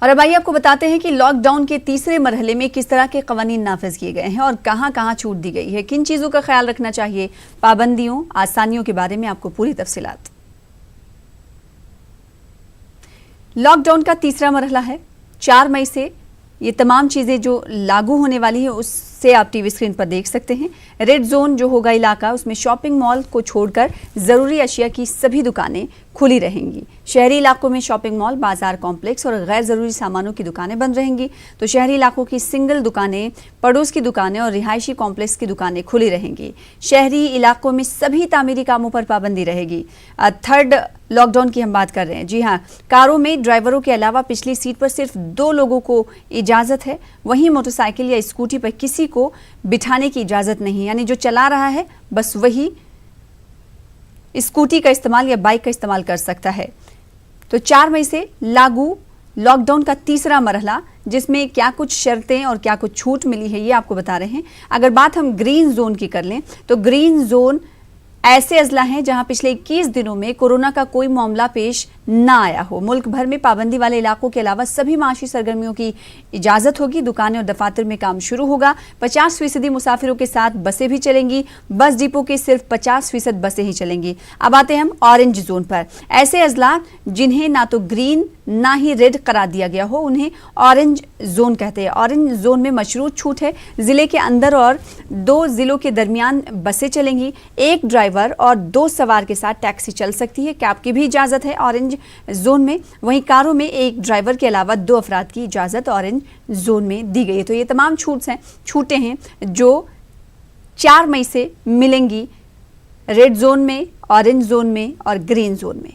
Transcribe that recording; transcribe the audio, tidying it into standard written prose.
और अब आइए आपको बताते हैं कि लॉकडाउन के तीसरे मरहले में किस तरह के कवानीन नाफिज किए गए हैं और कहां कहां छूट दी गई है, किन चीजों का ख्याल रखना चाहिए, पाबंदियों आसानियों के बारे में आपको पूरी तफसीलात। लॉकडाउन का तीसरा मरहला है। 4 मई से ये तमाम चीज़ें जो लागू होने वाली है उससे आप टीवी स्क्रीन पर देख सकते हैं। रेड जोन जो होगा इलाका, उसमें शॉपिंग मॉल को छोड़कर ज़रूरी अशिया की सभी दुकानें खुली रहेंगी। शहरी इलाकों में शॉपिंग मॉल, बाजार कॉम्प्लेक्स और गैर ज़रूरी सामानों की दुकानें बंद रहेंगी। तो शहरी इलाकों की सिंगल दुकानें, पड़ोस की दुकानें और रिहायशी कॉम्प्लेक्स की दुकानें खुली रहेंगी। शहरी इलाकों में सभी तामीरी कामों पर पाबंदी रहेगी। थर्ड लॉकडाउन की हम बात कर रहे हैं। जी हाँ, कारों में ड्राइवरों के अलावा पिछली सीट पर सिर्फ 2 लोगों को इजाज़त है। वहीं मोटरसाइकिल या स्कूटी पर किसी को बिठाने की इजाज़त नहीं, यानी जो चला रहा है बस वही स्कूटी का इस्तेमाल या बाइक का इस्तेमाल कर सकता है। तो 4 मई से लागू लॉकडाउन का तीसरा मरहला, जिसमें क्या कुछ शर्तें और क्या कुछ छूट मिली है ये आपको बता रहे हैं। अगर बात हम ग्रीन जोन की कर लें तो ग्रीन जोन ऐसे अजला हैं जहां पिछले 21 दिनों में कोरोना का कोई मामला पेश ना आया हो। मुल्क भर में पाबंदी वाले इलाकों के अलावा सभी माशी सरगर्मियों की इजाजत होगी। दुकानें और दफातर में काम शुरू होगा। 50% मुसाफिरों के साथ बसें भी चलेंगी। बस डिपो के सिर्फ 50% बसें ही चलेंगी। अब आते हैं हम ऑरेंज जोन पर। ऐसे अजला जिन्हें ना तो ग्रीन ना ही रेड करार दिया गया हो, उन्हें ऑरेंज जोन कहते हैं। ऑरेंज जोन में मशरूत छूट है। जिले के अंदर और 2 जिलों के दरमियान बसें चलेंगी। 1 ड्राइवर और 2 सवार के साथ टैक्सी चल सकती है। कैब की भी इजाजत है ऑरेंज जोन में। वहीं कारों में 1 ड्राइवर के अलावा 2 अफराद की इजाजत ऑरेंज जोन में दी गई है। तो ये तमाम छूटें हैं जो 4 मई से मिलेंगी रेड जोन में, ऑरेंज जोन में और ग्रीन जोन में।